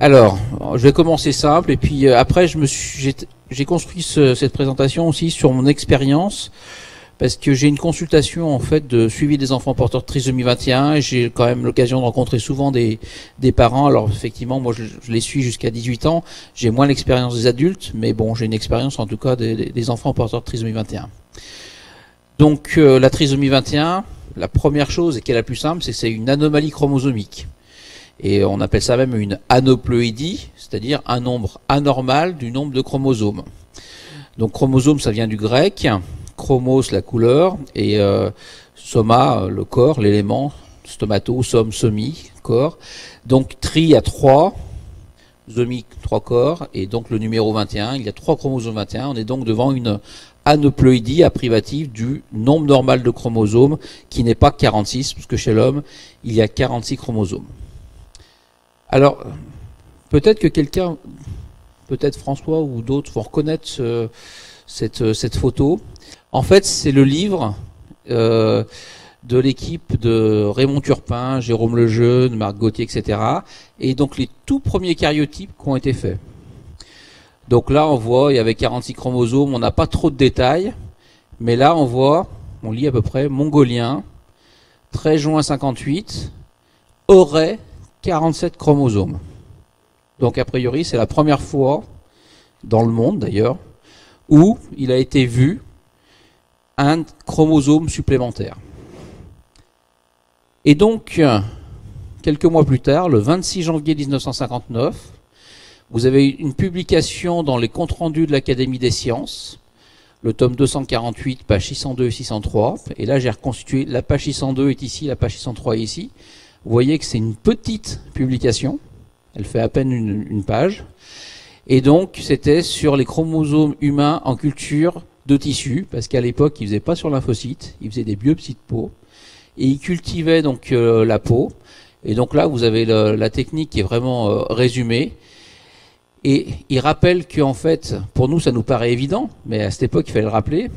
Alors, je vais commencer simple et puis après j'ai construit cette présentation aussi sur mon expérience parce que j'ai une consultation en fait de suivi des enfants porteurs de trisomie 21 et j'ai quand même l'occasion de rencontrer souvent des parents. Alors effectivement, moi je les suis jusqu'à 18 ans, j'ai moins l'expérience des adultes, mais bon, j'ai une expérience en tout cas des enfants porteurs de trisomie 21. Donc la trisomie 21, la première chose et qui est la plus simple, c'est que c'est une anomalie chromosomique. Et on appelle ça même une aneuploïdie, c'est-à-dire un nombre anormal du nombre de chromosomes. Donc chromosome, ça vient du grec, chromos, la couleur, et soma, le corps, l'élément, stomato, som, somi, corps. Donc tri à 3, zomi, 3 corps, et donc le numéro 21, il y a 3 chromosomes 21, on est donc devant une aneuploïdie à privative du nombre normal de chromosomes, qui n'est pas 46, parce que chez l'homme, il y a 46 chromosomes. Alors, peut-être que quelqu'un, peut-être François ou d'autres vont reconnaître cette photo. En fait, c'est le livre de l'équipe de Raymond Turpin, Jérôme Lejeune, Marc Gauthier, etc. Et donc les tout premiers cariotypes qui ont été faits. Donc là, on voit, il y avait 46 chromosomes, on n'a pas trop de détails, mais là, on voit, on lit à peu près, mongolien, 13 juin 58, aurait 47 chromosomes. Donc a priori, c'est la première fois, dans le monde d'ailleurs, où il a été vu un chromosome supplémentaire. Et donc, quelques mois plus tard, le 26 janvier 1959, vous avez une publication dans les comptes rendus de l'Académie des sciences, le tome 248, page 602 et 603, et là j'ai reconstitué, la page 602 est ici, la page 603 est ici. Vous voyez que c'est une petite publication, elle fait à peine une page, et donc c'était sur les chromosomes humains en culture de tissu, parce qu'à l'époque ils faisaient pas sur lymphocytes, ils faisaient des biopsies de peau, et ils cultivaient donc la peau, et donc là vous avez la technique qui est vraiment résumée, et il rappelle qu'en fait, pour nous ça nous paraît évident, mais à cette époque il fallait le rappeler,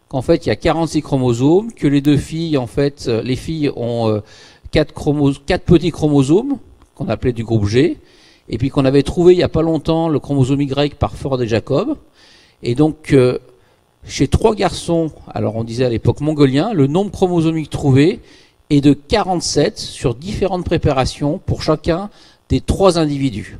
qu'en fait il y a 46 chromosomes, que les deux filles, en fait, les filles ont 4 petits chromosomes, qu'on appelait du groupe G, et puis qu'on avait trouvé il n'y a pas longtemps le chromosome Y par Ford et Jacob. Et donc, chez 3 garçons, alors on disait à l'époque mongolien, le nombre chromosomique trouvé est de 47 sur différentes préparations pour chacun des 3 individus.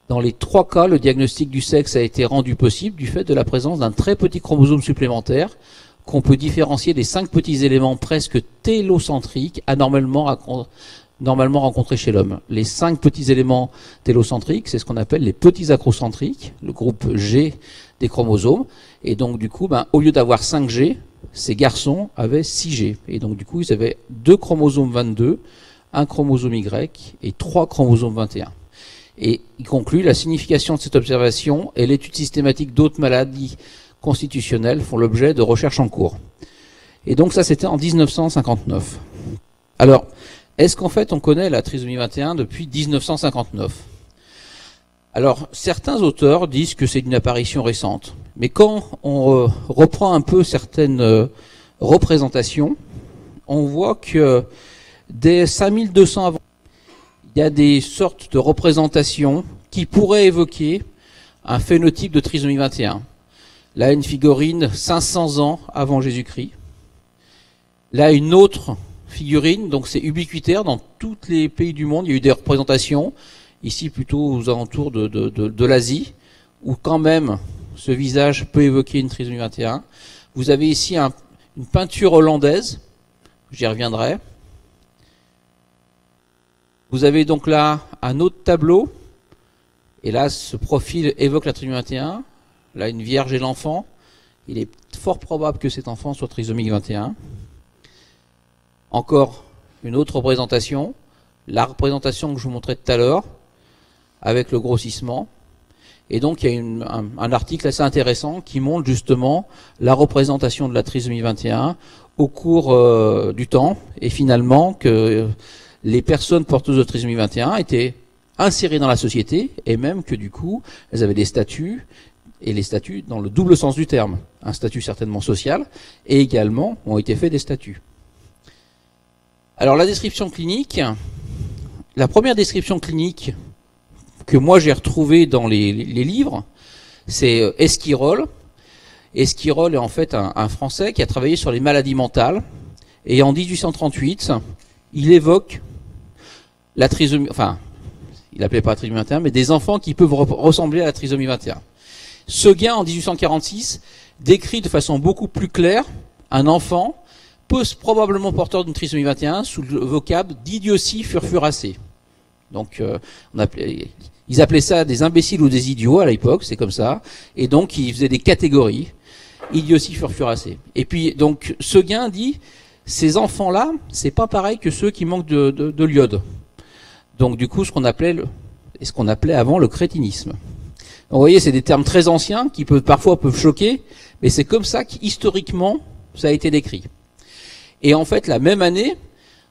Dans les 3 cas, le diagnostic du sexe a été rendu possible du fait de la présence d'un très petit chromosome supplémentaire, qu'on peut différencier des 5 petits éléments presque télocentriques normalement rencontrés chez l'homme. Les 5 petits éléments télocentriques, c'est ce qu'on appelle les petits acrocentriques, le groupe G des chromosomes. Et donc du coup, au lieu d'avoir 5 G, ces garçons avaient 6 G. Et donc du coup, ils avaient 2 chromosomes 22, un chromosome Y et 3 chromosomes 21. Et il conclut la signification de cette observation et l'étude systématique d'autres maladies constitutionnelles font l'objet de recherches en cours. Et donc ça, c'était en 1959. Alors, est-ce qu'en fait on connaît la trisomie 21 depuis 1959? Alors, certains auteurs disent que c'est une apparition récente. Mais quand on reprend un peu certaines représentations, on voit que dès 5200 avant, il y a des sortes de représentations qui pourraient évoquer un phénotype de trisomie 21. Là, une figurine 500 ans avant Jésus-Christ. Là, une autre figurine, donc c'est ubiquitaire dans tous les pays du monde. Il y a eu des représentations, ici plutôt aux alentours de l'Asie, où quand même ce visage peut évoquer une trisomie 21. Vous avez ici une peinture hollandaise, j'y reviendrai. Vous avez donc là un autre tableau, et là ce profil évoque la trisomie 21. Là, une vierge et l'enfant. Il est fort probable que cet enfant soit trisomique 21. Encore une autre représentation. La représentation que je vous montrais tout à l'heure, avec le grossissement. Et donc, il y a un article assez intéressant qui montre justement la représentation de la trisomie 21 au cours du temps. Et finalement, que les personnes porteuses de trisomie 21 étaient insérées dans la société, et même que du coup, elles avaient des statuts, et les statuts dans le double sens du terme. Un statut certainement social, et également ont été faits des statuts. Alors la description clinique, la première description clinique que moi j'ai retrouvé dans les livres, c'est Esquirol. Esquirol est en fait un Français qui a travaillé sur les maladies mentales. Et en 1838, il évoque la trisomie, enfin, il appelait pas la trisomie 21, mais des enfants qui peuvent ressembler à la trisomie 21. Seguin, en 1846, décrit de façon beaucoup plus claire un enfant probablement porteur d'une trisomie 21 sous le vocable d'idiotie furfuracée. Donc, ils appelaient ça des imbéciles ou des idiots à l'époque, c'est comme ça. Et donc, ils faisaient des catégories. Idiotie furfuracée. Et puis, donc, Seguin dit, ces enfants-là, c'est pas pareil que ceux qui manquent de l'iode. Donc, du coup, ce qu'on appelait avant le crétinisme. Donc, vous voyez, c'est des termes très anciens qui parfois peuvent choquer, mais c'est comme ça qu'historiquement, ça a été décrit. Et en fait, la même année,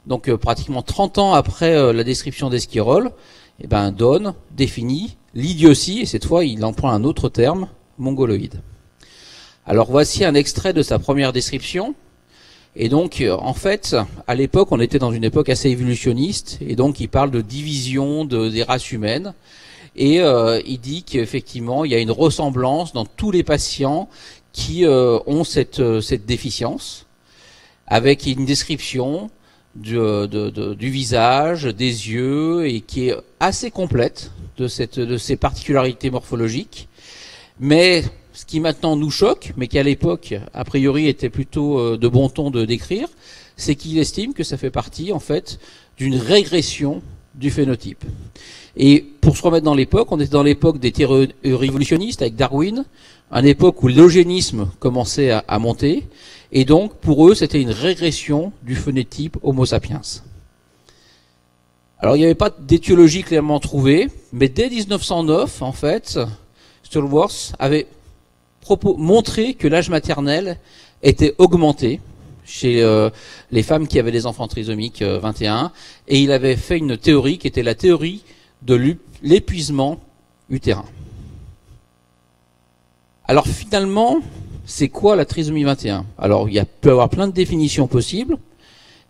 donc pratiquement 30 ans après la description d'Esquirol, eh ben, Donne définit l'idiotie, et cette fois, il emploie un autre terme, mongoloïde. Alors, voici un extrait de sa première description. Et donc, en fait, à l'époque, on était dans une époque assez évolutionniste, et donc il parle de division des races humaines, et il dit qu'effectivement, il y a une ressemblance dans tous les patients qui ont cette déficience, avec une description du visage, des yeux, et qui est assez complète de ces particularités morphologiques. Mais ce qui maintenant nous choque, mais qui à l'époque, a priori, était plutôt de bon ton de décrire, c'est qu'il estime que ça fait partie, en fait, d'une régression du phénotype. Et pour se remettre dans l'époque, on était dans l'époque des théories évolutionnistes avec Darwin, une époque où l'eugénisme commençait à monter, et donc pour eux c'était une régression du phénotype Homo sapiens. Alors il n'y avait pas d'étiologie clairement trouvée, mais dès 1909, en fait, Stallworth avait montré que l'âge maternel était augmenté chez les femmes qui avaient des enfants trisomiques 21, et il avait fait une théorie qui était la théorie de l'épuisement utérin. Alors finalement, c'est quoi la trisomie 21? Alors il peut y avoir plein de définitions possibles,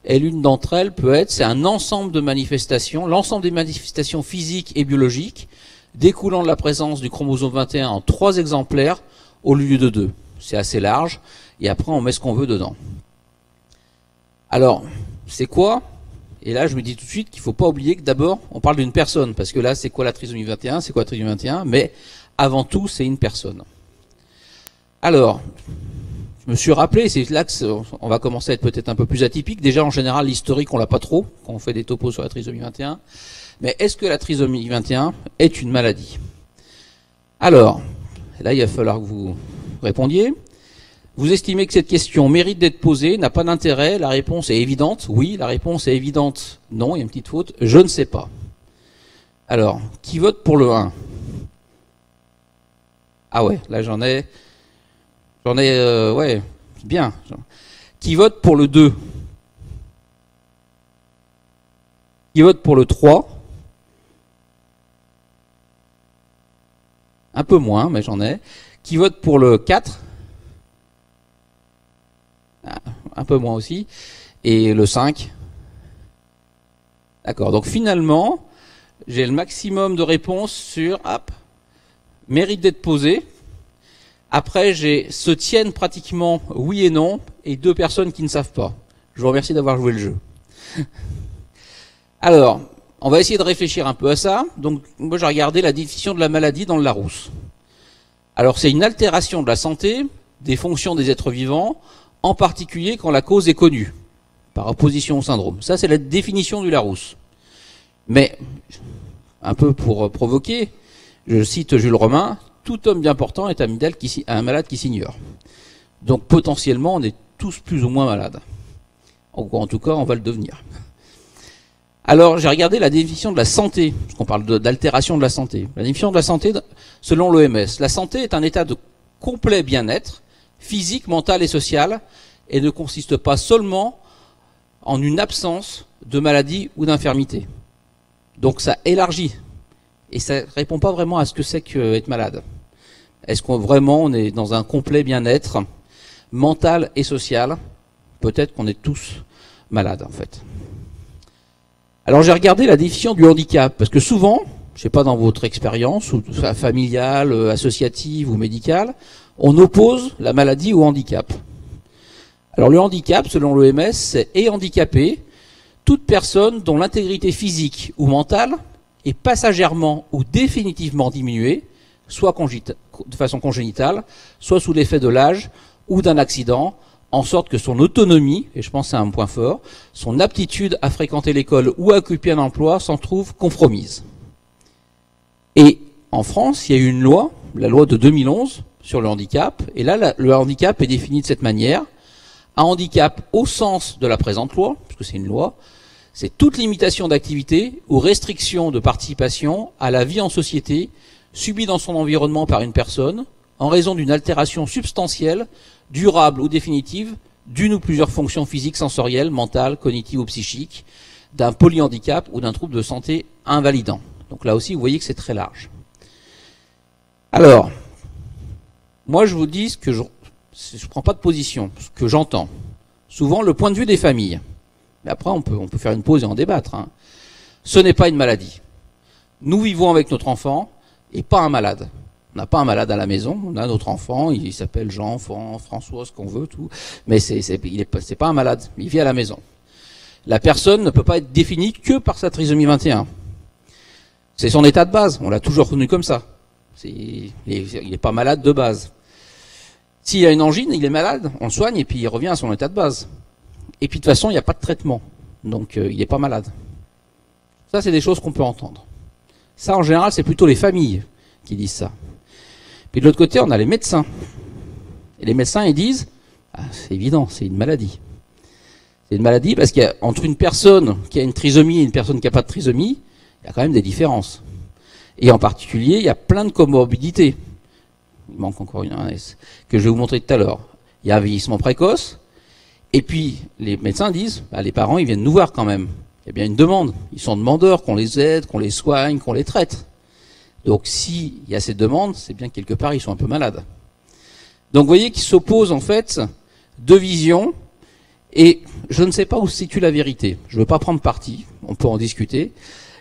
et l'une d'entre elles peut être, c'est un ensemble de manifestations, l'ensemble des manifestations physiques et biologiques découlant de la présence du chromosome 21 en 3 exemplaires au lieu de 2. C'est assez large, et après on met ce qu'on veut dedans. Alors, c'est quoi? Et là, je me dis tout de suite qu'il ne faut pas oublier que d'abord, on parle d'une personne, parce que là, c'est quoi la trisomie 21? C'est quoi la trisomie 21? Mais avant tout, c'est une personne. Alors, je me suis rappelé, c'est là qu'on va commencer à être peut-être un peu plus atypique. Déjà, en général, l'historique, on l'a pas trop, quand on fait des topos sur la trisomie 21. Mais est-ce que la trisomie 21 est une maladie? Alors, là, il va falloir que vous répondiez. Vous estimez que cette question mérite d'être posée, n'a pas d'intérêt, la réponse est évidente, oui, la réponse est évidente, non, il y a une petite faute, je ne sais pas. Alors, qui vote pour le 1? Ah ouais, là ouais, bien. Qui vote pour le 2? Qui vote pour le 3? Un peu moins, mais j'en ai. Qui vote pour le 4? Un peu moins aussi. Et le 5? D'accord. Donc finalement, j'ai le maximum de réponses sur mérite d'être posé. Après, j'ai se tiennent pratiquement oui et non, et 2 personnes qui ne savent pas. Je vous remercie d'avoir joué le jeu. Alors, on va essayer de réfléchir un peu à ça. Donc, moi, j'ai regardé la définition de la maladie dans le Larousse. Alors, c'est une altération de la santé, des fonctions des êtres vivants, en particulier quand la cause est connue, par opposition au syndrome. Ça, c'est la définition du Larousse. Mais, un peu pour provoquer, je cite Jules Romain, tout homme bien portant est un malade qui s'ignore. Donc, potentiellement, on est tous plus ou moins malades. En tout cas, on va le devenir. Alors, j'ai regardé la définition de la santé, parce qu'on parle d'altération de la santé. La définition de la santé, selon l'OMS, la santé est un état de complet bien-être, physique, mental et social, et ne consiste pas seulement en une absence de maladie ou d'infirmité. Donc ça élargit, et ça répond pas vraiment à ce que c'est qu'être malade. Est-ce qu'on vraiment on est dans un complet bien-être mental et social? Peut-être qu'on est tous malades en fait. Alors j'ai regardé la définition du handicap, parce que souvent, je sais pas dans votre expérience, ou familiale, associative ou médicale, on oppose la maladie au handicap. Alors le handicap, selon l'OMS, c'est « est handicapé toute personne dont l'intégrité physique ou mentale est passagèrement ou définitivement diminuée, soit de façon congénitale, soit sous l'effet de l'âge ou d'un accident, en sorte que son autonomie, et je pense que c'est un point fort, son aptitude à fréquenter l'école ou à occuper un emploi s'en trouve compromise. » Et en France, il y a eu une loi, la loi de 2011, sur le handicap, et là, le handicap est défini de cette manière. Un handicap au sens de la présente loi, parce que c'est une loi, c'est toute limitation d'activité ou restriction de participation à la vie en société subie dans son environnement par une personne en raison d'une altération substantielle, durable ou définitive d'une ou plusieurs fonctions physiques, sensorielles, mentales, cognitives ou psychiques, d'un polyhandicap ou d'un trouble de santé invalidant. Donc là aussi, vous voyez que c'est très large. Alors, moi je vous dis que je ne prends pas de position, ce que j'entends. Souvent le point de vue des familles. Mais après on peut faire une pause et en débattre. Hein. Ce n'est pas une maladie. Nous vivons avec notre enfant et pas un malade. On n'a pas un malade à la maison, on a notre enfant, il s'appelle Jean, François, ce qu'on veut, tout. Mais c'est pas un malade, il vit à la maison. La personne ne peut pas être définie que par sa trisomie 21. C'est son état de base, on l'a toujours connu comme ça. Il n'est pas malade de base. S'il a une angine, il est malade, on le soigne et puis il revient à son état de base. Et puis de toute façon, il n'y a pas de traitement, donc il n'est pas malade. Ça, c'est des choses qu'on peut entendre. Ça, en général, c'est plutôt les familles qui disent ça. Puis de l'autre côté, on a les médecins. Et les médecins, ils disent, ah, c'est évident, c'est une maladie. C'est une maladie parce qu'entre une personne qui a une trisomie et une personne qui n'a pas de trisomie, il y a quand même des différences. Et en particulier, il y a plein de comorbidités. Il manque encore un S, que je vais vous montrer tout à l'heure. Il y a un vieillissement précoce, et puis les médecins disent, bah, les parents, ils viennent nous voir quand même. Il y a bien une demande. Ils sont demandeurs, qu'on les aide, qu'on les soigne, qu'on les traite. Donc s'il y a cette demande, c'est bien que quelque part, ils sont un peu malades. Donc vous voyez qu'il s'oppose en fait deux visions, et je ne sais pas où se situe la vérité. Je ne veux pas prendre parti, on peut en discuter,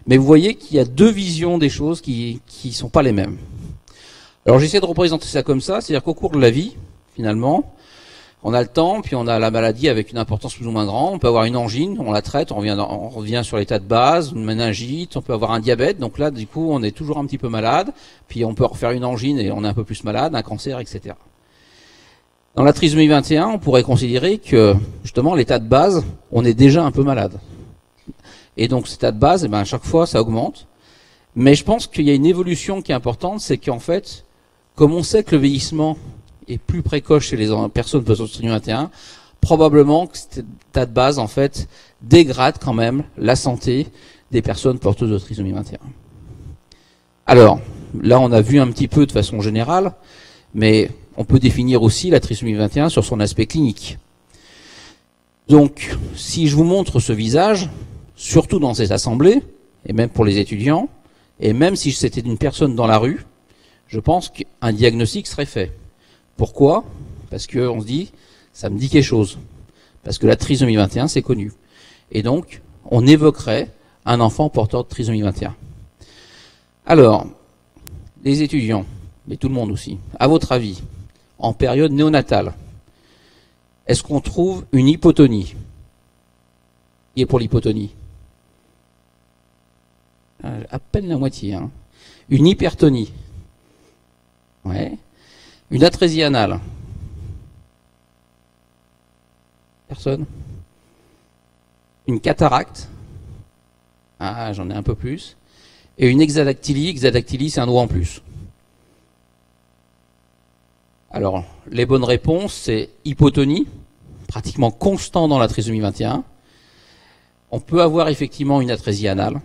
mais vous voyez qu'il y a deux visions des choses qui sont pas les mêmes. Alors j'essaie de représenter ça comme ça, c'est-à-dire qu'au cours de la vie, finalement, on a le temps, puis on a la maladie avec une importance plus ou moins grande, on peut avoir une angine, on la traite, on revient sur l'état de base, une méningite, on peut avoir un diabète, donc là du coup on est toujours un petit peu malade, puis on peut refaire une angine et on est un peu plus malade, un cancer, etc. Dans la trisomie 21, on pourrait considérer que justement l'état de base, on est déjà un peu malade. Et donc cet état de base, eh ben, à chaque fois ça augmente, mais je pense qu'il y a une évolution qui est importante, c'est qu'en fait, comme on sait que le vieillissement est plus précoce chez les personnes possédant trisomie 21, probablement que cet état de base, en fait, dégrade quand même la santé des personnes porteuses de trisomie 21. Alors, là, on a vu un petit peu de façon générale, mais on peut définir aussi la trisomie 21 sur son aspect clinique. Donc, si je vous montre ce visage, surtout dans ces assemblées, et même pour les étudiants, et même si c'était une personne dans la rue, je pense qu'un diagnostic serait fait. Pourquoi? Parce qu'on se dit, ça me dit quelque chose. Parce que la trisomie 21, c'est connu. Et donc, on évoquerait un enfant porteur de trisomie 21. Alors, les étudiants, mais tout le monde aussi, à votre avis, en période néonatale, est-ce qu'on trouve une hypotonie? Qui est pour l'hypotonie? À peine la moitié. Hein. Une hypertonie. Ouais. Une atrésie anale. Personne? Une cataracte. Ah, j'en ai un peu plus. Et une hexadactylie. Hexadactylie, c'est un doigt en plus. Alors, les bonnes réponses, c'est hypotonie, pratiquement constant dans la trisomie 21. On peut avoir effectivement une atrésie anale.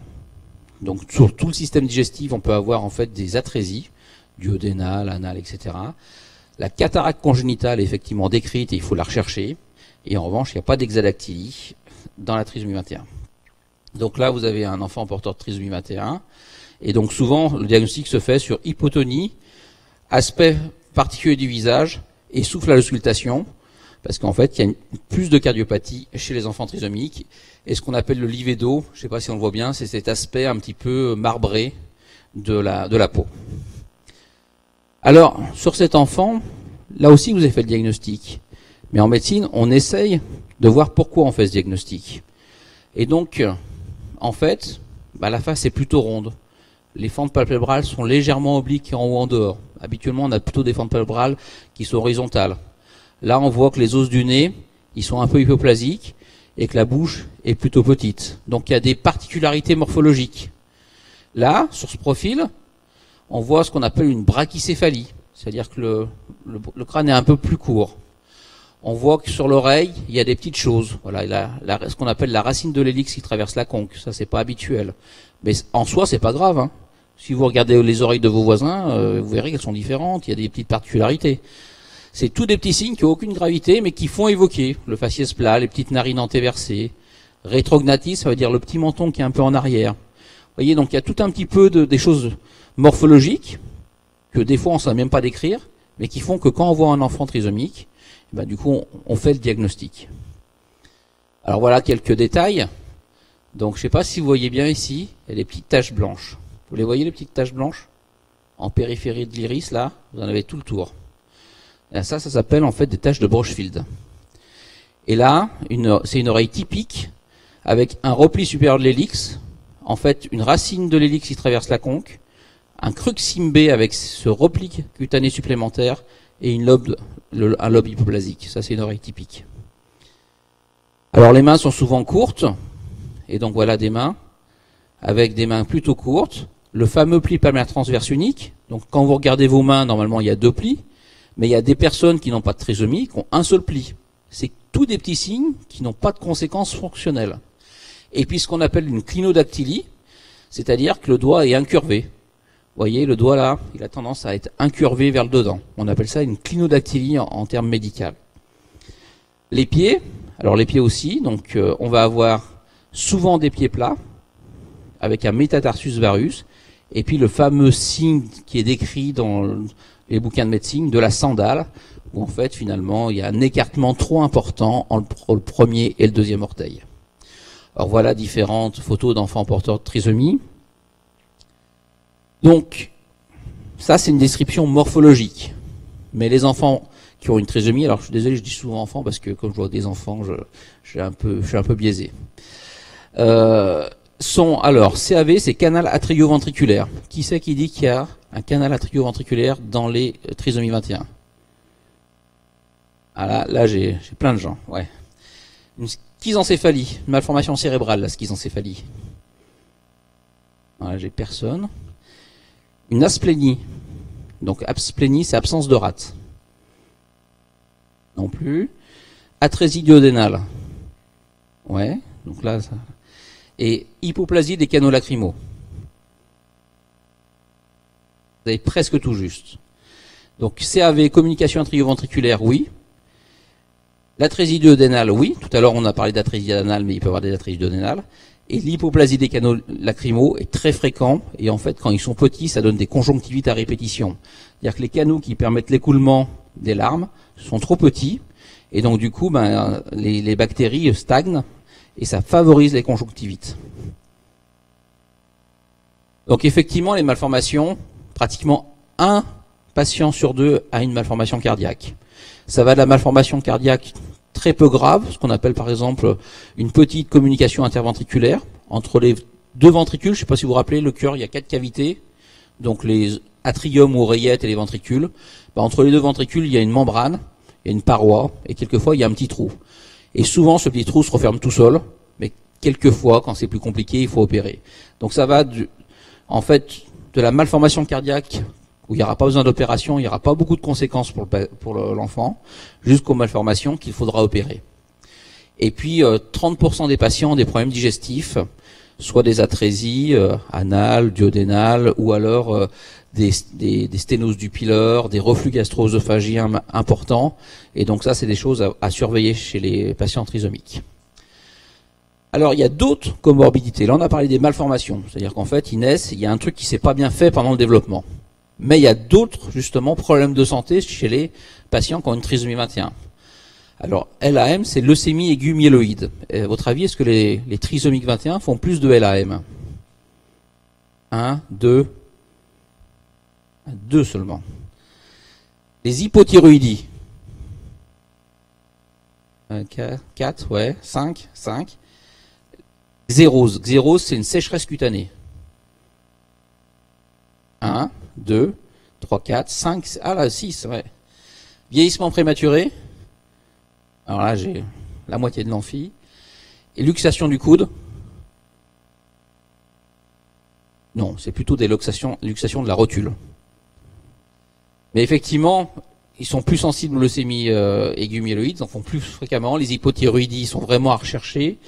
Donc, sur tout le système digestif, on peut avoir en fait des atrésies, duodénale, anale, etc. La cataracte congénitale est effectivement décrite et il faut la rechercher. Et en revanche, il n'y a pas d'hexadactylie dans la trisomie 21. Donc là, vous avez un enfant porteur de trisomie 21. Et donc souvent, le diagnostic se fait sur hypotonie, aspect particulier du visage et souffle à l'auscultation. Parce qu'en fait, il y a plus de cardiopathie chez les enfants trisomiques. Et ce qu'on appelle le livédo, je ne sais pas si on le voit bien, c'est cet aspect un petit peu marbré de la peau. Alors, sur cet enfant, là aussi vous avez fait le diagnostic. Mais en médecine, on essaye de voir pourquoi on fait ce diagnostic. Et donc, en fait, la face est plutôt ronde. Les fentes palpébrales sont légèrement obliques en haut en dehors. Habituellement, on a plutôt des fentes palpébrales qui sont horizontales. Là, on voit que les os du nez, ils sont un peu hypoplasiques et que la bouche est plutôt petite. Donc, il y a des particularités morphologiques. Là, sur ce profil, on voit ce qu'on appelle une brachycéphalie. C'est-à-dire que le crâne est un peu plus court. On voit que sur l'oreille, il y a des petites choses. Voilà, ce qu'on appelle la racine de l'hélix qui traverse la conque. Ça, c'est pas habituel. Mais en soi, c'est pas grave, hein. Si vous regardez les oreilles de vos voisins, vous verrez qu'elles sont différentes. Il y a des petites particularités. C'est tous des petits signes qui n'ont aucune gravité, mais qui font évoquer le faciès plat, les petites narines antéversées. Rétrognathie, ça veut dire le petit menton qui est un peu en arrière. Vous voyez, donc il y a tout un petit peu des choses morphologiques que des fois on ne sait même pas décrire, mais qui font que quand on voit un enfant trisomique, du coup, on fait le diagnostic. Alors voilà quelques détails. Donc, je ne sais pas si vous voyez bien ici, il y a des petites taches blanches. Vous les voyez, les petites taches blanches? En périphérie de l'iris, là, vous en avez tout le tour. Et ça s'appelle en fait des taches de Brochfield. Et là, c'est une oreille typique, avec un repli supérieur de l'hélix, en fait, une racine de l'hélix qui traverse la conque, un crux cymbé avec ce repli cutané supplémentaire, et un lobe hypoplasique. Ça, c'est une oreille typique. Alors, les mains sont souvent courtes. Et donc, voilà des mains avec des mains plutôt courtes. Le fameux pli palmaire transverse unique. Donc, quand vous regardez vos mains, normalement, il y a 2 plis. Mais il y a des personnes qui n'ont pas de trisomie, qui ont un seul pli. C'est tous des petits signes qui n'ont pas de conséquences fonctionnelles. Et puis, ce qu'on appelle une clinodactylie, c'est-à-dire que le doigt est incurvé. Vous voyez, le doigt là, il a tendance à être incurvé vers le dedans. On appelle ça une clinodactylie en termes médicaux. Les pieds, alors les pieds aussi, donc on va avoir souvent des pieds plats, avec un métatarsus varus, et puis le fameux signe qui est décrit dans les bouquins de médecine de la sandale, où en fait finalement il y a un écartement trop important entre le premier et le deuxième orteil. Alors voilà différentes photos d'enfants porteurs de trisomie. Donc, ça c'est une description morphologique. Mais les enfants qui ont une trisomie, alors je suis désolé, je dis souvent enfants parce que comme je vois des enfants, je suis un peu biaisé. Alors, CAV, c'est canal atrioventriculaire. Qui c'est qui dit qu'il y a un canal atrioventriculaire dans les trisomies 21? Ah là j'ai plein de gens, ouais. Une schizencéphalie, une malformation cérébrale, la schizencéphalie. Voilà, j'ai personne. Une asplénie. Donc asplénie, c'est absence de rate. Non plus. Atrésie duodénale. Ouais, donc là, ça. Et hypoplasie des canaux lacrymaux. Vous avez presque tout juste. Donc CAV, communication atrioventriculaire, oui. L'atrésie duodénale, oui. Tout à l'heure, on a parlé d'atrésie anale, mais il peut y avoir des atrésies duodénales. Et l'hypoplasie des canaux lacrymaux est très fréquent. Et en fait, quand ils sont petits, ça donne des conjonctivites à répétition. C'est-à-dire que les canaux qui permettent l'écoulement des larmes sont trop petits. Et donc, du coup, les bactéries stagnent. Et ça favorise les conjonctivites. Donc, effectivement, les malformations, pratiquement un patient sur 2 a une malformation cardiaque. Ça va de la malformation cardiaque très peu grave, ce qu'on appelle par exemple une petite communication interventriculaire entre les 2 ventricules. Je ne sais pas si vous vous rappelez, le cœur, il y a 4 cavités, donc les atriums ou oreillettes et les ventricules. Entre les 2 ventricules, il y a une membrane, il y a une paroi, et quelquefois il y a un petit trou. Et souvent, ce petit trou se referme tout seul, mais quelquefois, quand c'est plus compliqué, il faut opérer. Donc ça va en fait de la malformation cardiaque, où il n'y aura pas besoin d'opération, il n'y aura pas beaucoup de conséquences pour l'enfant, jusqu'aux malformations qu'il faudra opérer. Et puis 30% des patients ont des problèmes digestifs, soit des atrésies anales, duodénales, ou alors des sténoses du pylore, des reflux gastro-œsophagiens importants. Et donc ça, c'est des choses à surveiller chez les patients trisomiques. Alors, il y a d'autres comorbidités. Là, on a parlé des malformations. C'est-à-dire qu'en fait, ils naissent, il y a un truc qui s'est pas bien fait pendant le développement. Mais il y a d'autres, justement, problèmes de santé chez les patients qui ont une trisomie 21. Alors, LAM, c'est leucémie aiguë myéloïde. Et à votre avis, est-ce que les trisomiques 21 font plus de LAM? 1, 2, 2 seulement. Les hypothyroïdies. 4, ouais, 5. Xérose. Xérose, c'est une sécheresse cutanée. 1, 2, 3, 4, 5, ah là, 6, ouais. Vieillissement prématuré. Alors là, j'ai la moitié de l'amphi. Et luxation du coude. Non, c'est plutôt des luxations de la rotule. Mais effectivement, ils sont plus sensibles aux leucémies aiguës myéloïdes, ils en font plus fréquemment. Les hypothyroïdies sont vraiment à rechercher.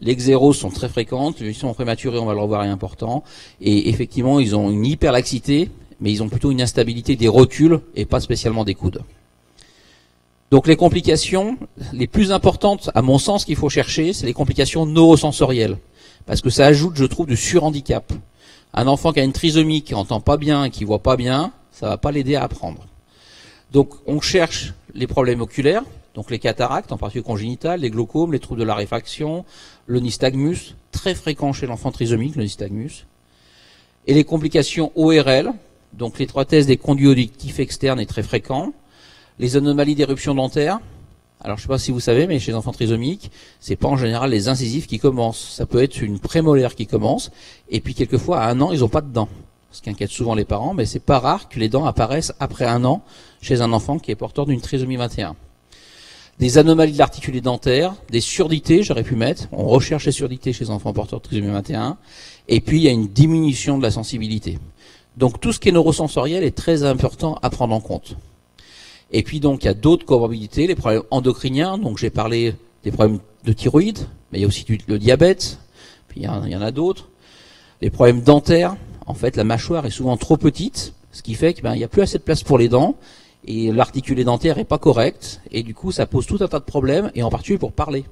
Les xéroses sont très fréquentes. Ils sont prématurés, on va le revoir, est important. Et effectivement, ils ont une hyperlaxité, mais ils ont plutôt une instabilité des rotules et pas spécialement des coudes. Donc les complications les plus importantes, à mon sens, qu'il faut chercher, c'est les complications neurosensorielles. Parce que ça ajoute, je trouve, du surhandicap. Un enfant qui a une trisomie, qui n'entend pas bien, qui voit pas bien, ça va pas l'aider à apprendre. Donc on cherche les problèmes oculaires, donc les cataractes, en particulier congénitales, les glaucomes, les troubles de la réfraction, le nystagmus, très fréquent chez l'enfant trisomique, le nystagmus. Et les complications ORL, donc l'étroitesse des conduits auditifs externes est très fréquent. Les anomalies d'éruption dentaire, alors je sais pas si vous savez, mais chez les enfants trisomiques, c'est pas en général les incisives qui commencent. Ça peut être une prémolaire qui commence, et puis quelquefois à 1 an, ils n'ont pas de dents. Ce qui inquiète souvent les parents, mais c'est pas rare que les dents apparaissent après 1 an chez un enfant qui est porteur d'une trisomie 21. Des anomalies de l'articulé dentaire, des surdités, j'aurais pu mettre. On recherche les surdités chez les enfants porteurs de trisomie 21. Et puis, il y a une diminution de la sensibilité. Donc, tout ce qui est neurosensoriel est très important à prendre en compte. Et puis, donc, il y a d'autres comorbidités, les problèmes endocriniens. Donc, j'ai parlé des problèmes de thyroïde, mais il y a aussi le diabète. Puis, il y en a d'autres. Les problèmes dentaires. En fait, la mâchoire est souvent trop petite, ce qui fait qu'il n'y a plus assez de place pour les dents. Et l'articulé dentaire est pas correct, et du coup ça pose tout un tas de problèmes, et en particulier pour parler,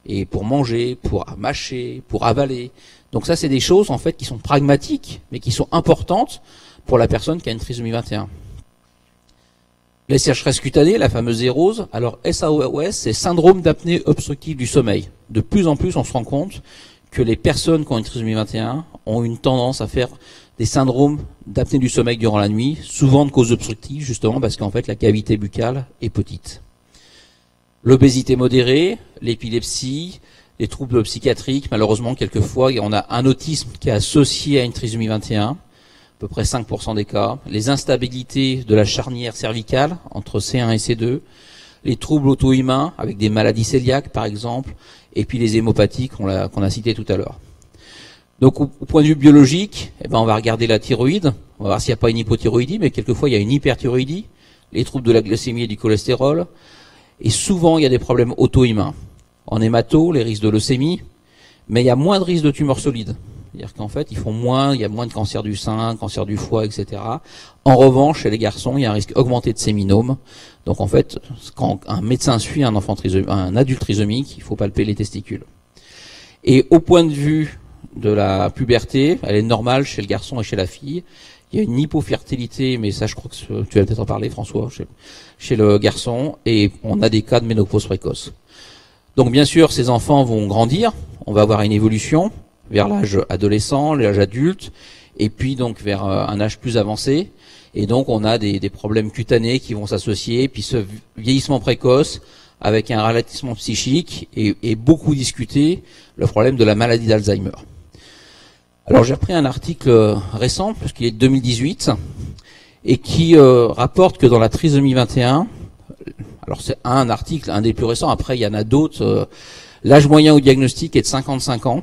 et pour manger, pour mâcher, pour avaler. Donc ça c'est des choses en fait qui sont pragmatiques, mais qui sont importantes pour la personne qui a une trisomie 21. Les sécheresses cutanées, la fameuse zérose, alors SAOS, c'est syndrome d'apnée obstructive du sommeil. De plus en plus on se rend compte que les personnes qui ont une trisomie 21 ont une tendance à faire des syndromes d'apnée du sommeil durant la nuit, souvent de cause obstructive, justement parce qu'en fait la cavité buccale est petite. L'obésité modérée, l'épilepsie, les troubles psychiatriques, malheureusement quelquefois on a un autisme qui est associé à une trisomie 21, à peu près 5% des cas, les instabilités de la charnière cervicale entre C1 et C2, les troubles auto-immuns avec des maladies cœliaques par exemple, et puis les hémopathies qu'on a citées tout à l'heure. Donc au point de vue biologique, on va regarder la thyroïde, on va voir s'il n'y a pas une hypothyroïdie, mais quelquefois il y a une hyperthyroïdie, les troubles de la glycémie et du cholestérol, et souvent il y a des problèmes auto-immuns. En hémato, les risques de leucémie, mais il y a moins de risques de tumeurs solides. C'est-à-dire qu'en fait, il y a moins de cancer du sein, cancer du foie, etc. En revanche, chez les garçons, il y a un risque augmenté de séminome. Donc en fait, quand un médecin suit un adulte trisomique, il faut palper les testicules. Et au point de vue de la puberté, elle est normale chez le garçon et chez la fille. Il y a une hypofertilité, mais ça je crois que tu vas peut-être en parler François, chez le garçon, et on a des cas de ménopause précoce. Donc bien sûr, ces enfants vont grandir, on va avoir une évolution vers l'âge adolescent, l'âge adulte, et puis donc vers un âge plus avancé, et donc on a des problèmes cutanés qui vont s'associer, puis ce vieillissement précoce, avec un ralentissement psychique, et beaucoup discuté, le problème de la maladie d'Alzheimer. Alors j'ai repris un article récent, puisqu'il est de 2018, et qui rapporte que dans la trisomie 21, alors c'est un article, un des plus récents, après il y en a d'autres, l'âge moyen au diagnostic est de 55 ans,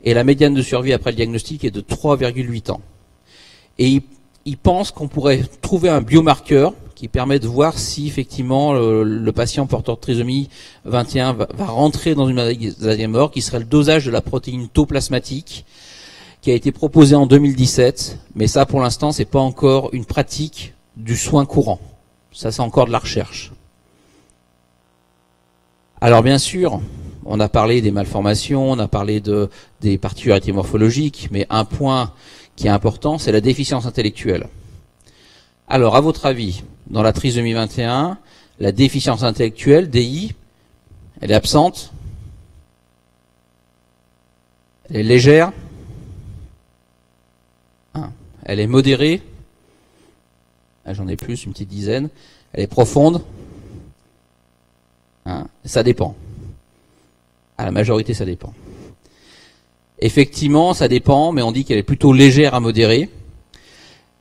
et la médiane de survie après le diagnostic est de 3,8 ans. Et il pense qu'on pourrait trouver un biomarqueur qui permet de voir si effectivement le patient porteur de trisomie 21 va rentrer dans une maladie d'Alzheimer, qui serait le dosage de la protéine tau plasmatique, qui a été proposé en 2017, mais ça pour l'instant c'est pas encore une pratique du soin courant. Ça c'est encore de la recherche. Alors bien sûr, on a parlé des malformations, on a parlé des particularités morphologiques, mais un point qui est important, c'est la déficience intellectuelle. Alors à votre avis, dans la trisomie 21, la déficience intellectuelle, DI, elle est absente? Elle est légère? Elle est modérée? J'en ai plus, une petite dizaine. Elle est profonde. Hein, ça dépend. À la majorité, ça dépend. Effectivement, ça dépend, mais on dit qu'elle est plutôt légère à modérée.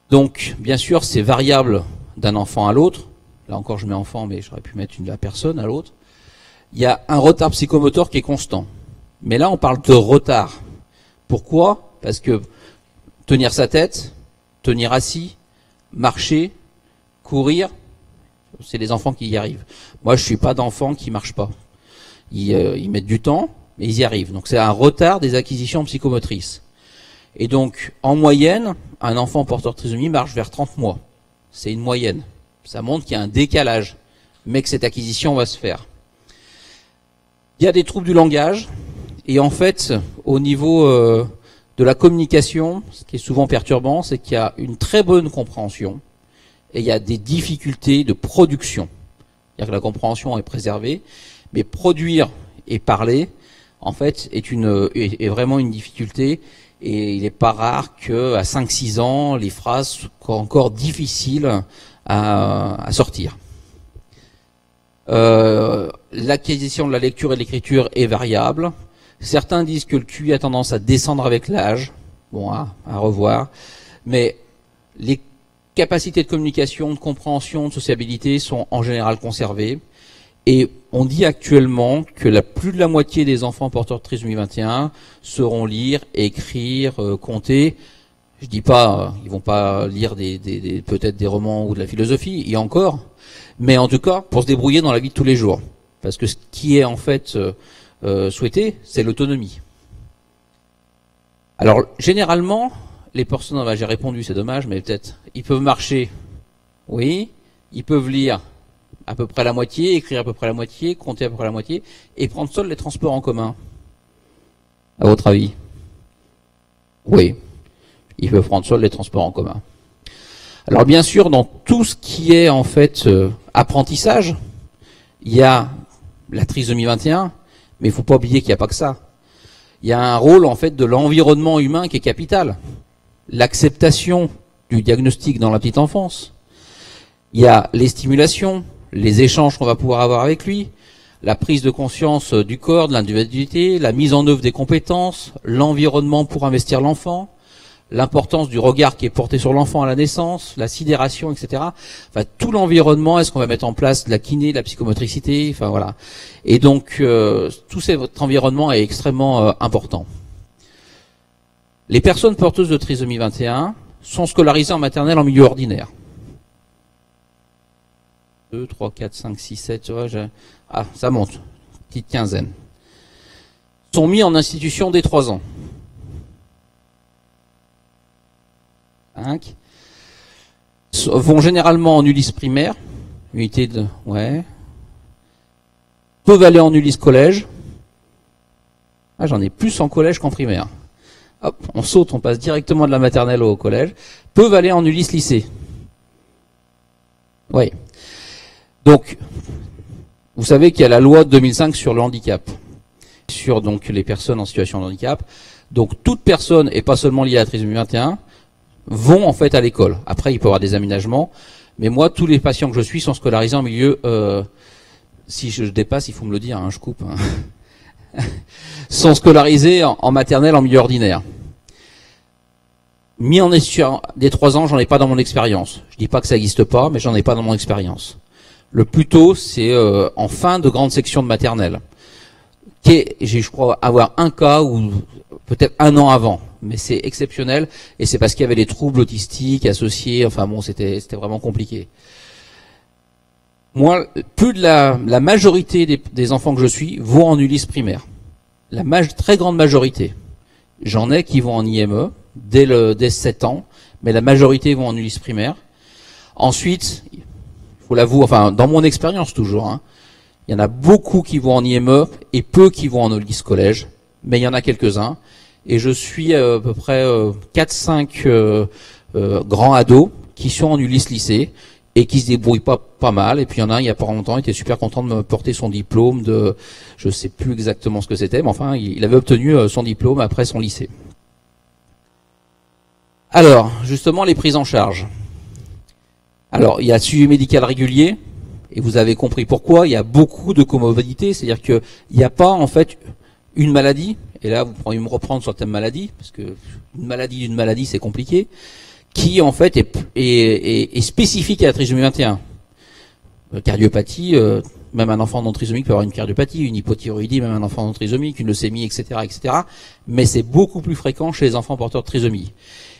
Donc, bien sûr, c'est variable d'un enfant à l'autre. Là encore, je mets enfant, mais j'aurais pu mettre la personne à l'autre. Il y a un retard psychomoteur qui est constant. Mais là, on parle de retard. Pourquoi? Parce que tenir sa tête, tenir assis, marcher, courir, c'est les enfants qui y arrivent. Moi, je suis pas d'enfants qui marchent pas. Ils mettent du temps, mais ils y arrivent. Donc, c'est un retard des acquisitions psychomotrices. Et donc, en moyenne, un enfant porteur de trisomie marche vers 30 mois. C'est une moyenne. Ça montre qu'il y a un décalage, mais que cette acquisition va se faire. Il y a des troubles du langage, et en fait, au niveau de la communication, ce qui est souvent perturbant, c'est qu'il y a une très bonne compréhension, et il y a des difficultés de production. C'est-à-dire que la compréhension est préservée, mais produire et parler, en fait, est vraiment une difficulté, et il n'est pas rare qu'à 5-6 ans, les phrases soient encore difficiles à sortir. L'acquisition de la lecture et de l'écriture est variable. Certains disent que le QI a tendance à descendre avec l'âge. Bon, à revoir. Mais les capacités de communication, de compréhension, de sociabilité sont en général conservées. Et on dit actuellement que plus de la moitié des enfants porteurs de trisomie 21 sauront lire, écrire, compter. Je dis pas, ils vont pas lire peut-être des romans ou de la philosophie, et encore. Mais en tout cas, pour se débrouiller dans la vie de tous les jours. Parce que ce qui est en fait souhaité, c'est l'autonomie. Alors, généralement, les personnes, j'ai répondu, c'est dommage, mais peut-être, ils peuvent marcher, oui, ils peuvent lire à peu près la moitié, écrire à peu près la moitié, compter à peu près la moitié, et prendre seuls les transports en commun. À votre avis? Oui, ils peuvent prendre seuls les transports en commun. Alors bien sûr, dans tout ce qui est en fait apprentissage, il y a la trisomie 21, mais il ne faut pas oublier qu'il n'y a pas que ça. Il y a un rôle en fait de l'environnement humain qui est capital. L'acceptation du diagnostic dans la petite enfance. Il y a les stimulations, les échanges qu'on va pouvoir avoir avec lui, la prise de conscience du corps, de l'individualité, la mise en œuvre des compétences, l'environnement pour investir l'enfant, l'importance du regard qui est porté sur l'enfant à la naissance, la sidération, etc. Enfin, tout l'environnement, est-ce qu'on va mettre en place de la kiné, de la psychomotricité, enfin voilà. Et donc, tout cet environnement est extrêmement important. Les personnes porteuses de trisomie 21 sont scolarisées en maternelle en milieu ordinaire. 2, 3, 4, 5, 6, 7, tu vois, ça monte, petite quinzaine. Sont mis en institution dès 3 ans. 5. Vont généralement en Ulysse primaire, unité de, ouais. Peuvent aller en Ulysse collège. Ah, j'en ai plus en collège qu'en primaire. Hop, on saute, on passe directement de la maternelle au collège. Peuvent aller en Ulysse lycée. Oui. Donc, vous savez qu'il y a la loi de 2005 sur le handicap, sur donc les personnes en situation de handicap. Donc, toute personne, et pas seulement liée à la trisomie 21, vont en fait à l'école. Après, il peut y avoir des aménagements, mais moi, tous les patients que je suis sont scolarisés en milieu. Si je dépasse, il faut me le dire, hein, je coupe. Hein. Sont scolarisés en maternelle, en milieu ordinaire. Mis en étudiant des 3 ans, j'en ai pas dans mon expérience. Je dis pas que ça n'existe pas, mais j'en ai pas dans mon expérience. Le plus tôt, c'est en fin de grande section de maternelle. J'ai, je crois, avoir un cas ou peut-être 1 an avant, mais c'est exceptionnel et c'est parce qu'il y avait des troubles autistiques associés. Enfin bon, c'était vraiment compliqué. Moi, plus de la majorité des enfants que je suis vont en Ulysse primaire. La très grande majorité. J'en ai qui vont en IME dès 7 ans, mais la majorité vont en Ulysse primaire. Ensuite, il faut l'avouer, enfin dans mon expérience toujours, hein, il y en a beaucoup qui vont en IME et peu qui vont en Ulysse collège, mais il y en a quelques-uns. Et je suis à peu près 4-5 grands ados qui sont en Ulysse lycée et qui se débrouillent pas mal. Et puis il y en a un, il y a pas longtemps, il était super content de me porter son diplôme de, je sais plus exactement ce que c'était, mais enfin, il avait obtenu son diplôme après son lycée. Alors, justement, les prises en charge. Alors, il y a suivi médical régulier, et vous avez compris pourquoi. Il y a beaucoup de comorbidités, c'est-à-dire qu'il n'y a pas en fait une maladie, et là vous pourriez me reprendre sur le thème maladie, parce que une maladie d'une maladie c'est compliqué, qui en fait est spécifique à la trisomie 21. Cardiopathie, même un enfant non trisomique peut avoir une cardiopathie, une hypothyroïdie, même un enfant non trisomique, une leucémie, etc., etc. Mais c'est beaucoup plus fréquent chez les enfants porteurs de trisomie.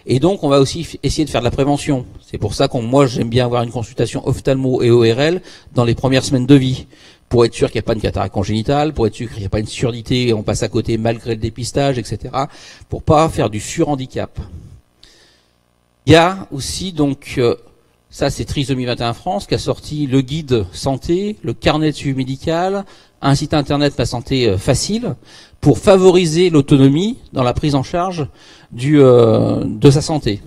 Et donc, on va aussi essayer de faire de la prévention. C'est pour ça que moi, j'aime bien avoir une consultation ophtalmo et ORL dans les premières semaines de vie, pour être sûr qu'il n'y a pas de cataracte congénitale, pour être sûr qu'il n'y a pas une surdité et on passe à côté malgré le dépistage, etc., pour pas faire du surhandicap. Il y a aussi donc ça, c'est Trisomie 21 France qui a sorti le guide santé, le carnet de suivi médical, un site internet Ma Santé Facile pour favoriser l'autonomie dans la prise en charge de sa santé.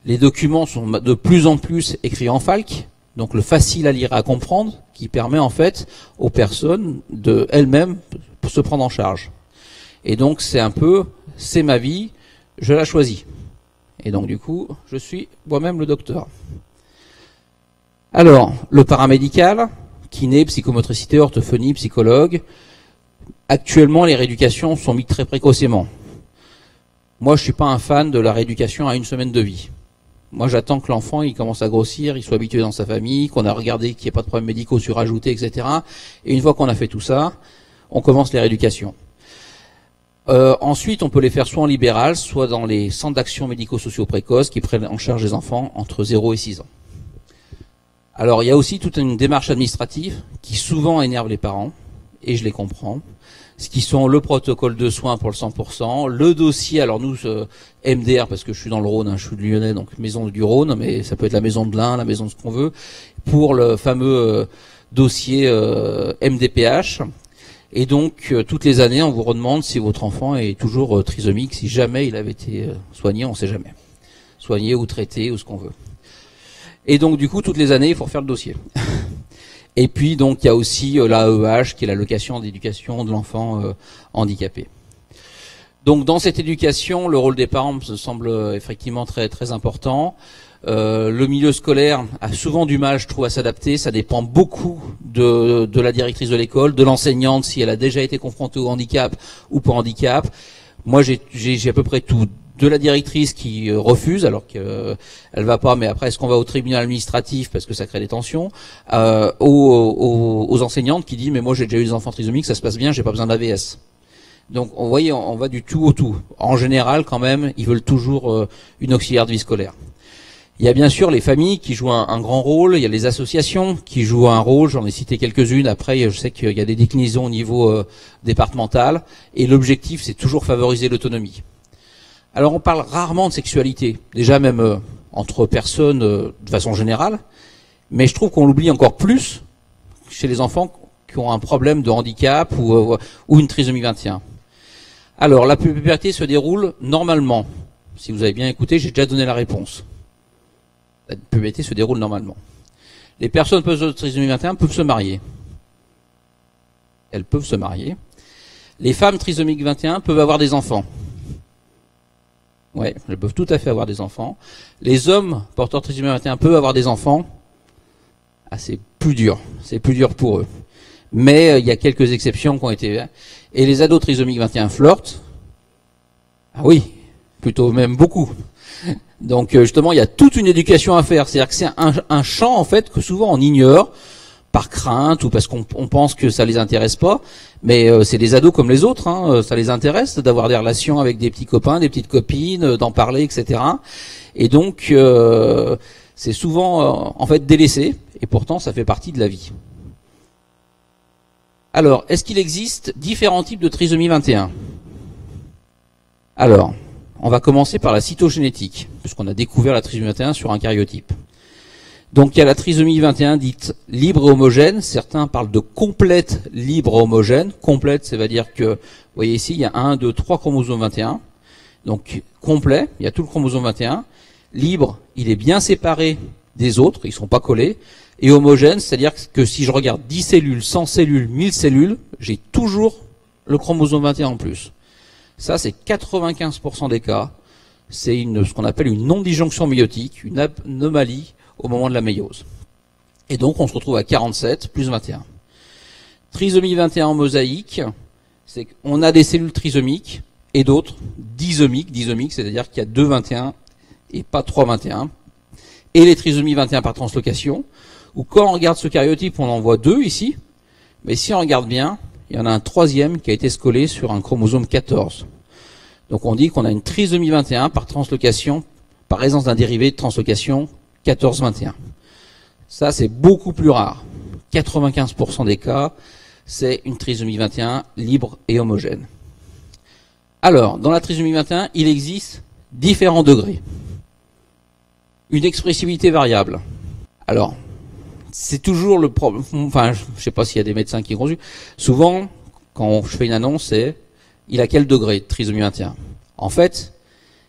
Les documents sont de plus en plus écrits en FALC, donc le facile à lire et à comprendre, qui permet en fait aux personnes de elles-mêmes se prendre en charge. Et donc c'est un peu, c'est ma vie, je la choisis. Et donc du coup, je suis moi-même le docteur. Alors, le paramédical, kiné, psychomotricité, orthophonie, psychologue. Actuellement, les rééducations sont mises très précocement. Moi, je suis pas un fan de la rééducation à 1 semaine de vie. Moi, j'attends que l'enfant il commence à grossir, il soit habitué dans sa famille, qu'on a regardé qu'il n'y ait pas de problèmes médicaux surajoutés, etc. Et une fois qu'on a fait tout ça, on commence les rééducations. Ensuite, on peut les faire soit en libéral, soit dans les centres d'action médico-sociaux précoces qui prennent en charge les enfants entre 0 et 6 ans. Alors, il y a aussi toute une démarche administrative qui souvent énerve les parents, et je les comprends. Ce qui sont le protocole de soins pour le 100%, le dossier, alors nous, MDR, parce que je suis dans le Rhône, hein, je suis de Lyonnais, donc maison du Rhône, mais ça peut être la maison de l'Ain, la maison de ce qu'on veut, pour le fameux dossier MDPH. Et donc, toutes les années, on vous redemande si votre enfant est toujours trisomique, si jamais il avait été soigné, on ne sait jamais. Soigné ou traité ou ce qu'on veut. Et donc, du coup, toutes les années, il faut refaire le dossier. Et puis, donc, il y a aussi l'AEH, qui est l'allocation d'éducation de l'enfant handicapé. Donc, dans cette éducation, le rôle des parents me semble effectivement très, très important. Le milieu scolaire a souvent du mal, je trouve, à s'adapter. Ça dépend beaucoup de la directrice de l'école, de l'enseignante, si elle a déjà été confrontée au handicap ou pas handicap. Moi, j'ai à peu près tout. De la directrice qui refuse, alors qu'elle va pas, mais après est-ce qu'on va au tribunal administratif parce que ça crée des tensions, aux enseignantes qui disent mais moi j'ai déjà eu des enfants trisomiques, ça se passe bien, j'ai pas besoin d'AVS. Donc vous voyez, on va du tout au tout. En général, quand même, ils veulent toujours une auxiliaire de vie scolaire. Il y a bien sûr les familles qui jouent un grand rôle, il y a les associations qui jouent un rôle, j'en ai cité quelques-unes, après je sais qu'il y a des déclinaisons au niveau départemental, et l'objectif c'est toujours favoriser l'autonomie. Alors on parle rarement de sexualité, déjà même entre personnes de façon générale, mais je trouve qu'on l'oublie encore plus chez les enfants qui ont un problème de handicap ou une trisomie 21. Alors la puberté se déroule normalement. Si vous avez bien écouté, j'ai déjà donné la réponse. La puberté se déroule normalement. Les personnes poseuses de trisomie 21 peuvent se marier. Elles peuvent se marier. Les femmes trisomiques 21 peuvent avoir des enfants. Ouais, elles peuvent tout à fait avoir des enfants. Les hommes porteurs de trisomie 21 peuvent avoir des enfants. Ah, c'est plus dur pour eux. Mais il y a quelques exceptions qui ont été... Et les ados trisomiques 21 flirtent. Ah oui, plutôt même beaucoup. Donc justement, il y a toute une éducation à faire. C'est-à-dire que c'est un champ en fait que souvent on ignore par crainte ou parce qu'on pense que ça les intéresse pas. Mais c'est des ados comme les autres, hein, ça les intéresse d'avoir des relations avec des petits copains, des petites copines, d'en parler, etc. Et donc c'est souvent en fait délaissé, et pourtant ça fait partie de la vie. Alors, est-ce qu'il existe différents types de trisomie 21 ? Alors, on va commencer par la cytogénétique, puisqu'on a découvert la trisomie 21 sur un karyotype. Donc il y a la trisomie 21 dite libre et homogène. Certains parlent de complète libre et homogène. Complète, ça veut dire que, vous voyez ici, il y a 1, 2, 3 chromosomes 21. Donc complet, il y a tout le chromosome 21. Libre, il est bien séparé des autres, ils ne sont pas collés. Et homogène, c'est-à-dire que si je regarde 10 cellules, 100 cellules, 1000 cellules, j'ai toujours le chromosome 21 en plus. Ça, c'est 95% des cas. C'est ce qu'on appelle une non-disjonction méiotique, une anomalie au moment de la méiose. Et donc on se retrouve à 47 plus 21. Trisomie 21 en mosaïque, c'est qu'on a des cellules trisomiques et d'autres disomiques, c'est-à-dire qu'il y a 2 21 et pas 3 21. Et les trisomies 21 par translocation, où quand on regarde ce karyotype, on en voit 2 ici, mais si on regarde bien, il y en a un troisième qui a été collé sur un chromosome 14. Donc on dit qu'on a une trisomie 21 par translocation, par présence d'un dérivé de translocation 14-21. Ça, c'est beaucoup plus rare. 95% des cas, c'est une trisomie 21 libre et homogène. Alors, dans la trisomie 21, il existe différents degrés. Une expressivité variable. Alors, c'est toujours le problème. Enfin, je ne sais pas s'il y a des médecins qui consultent. Souvent, quand je fais une annonce, c'est il a quel degré de trisomie 21? En fait,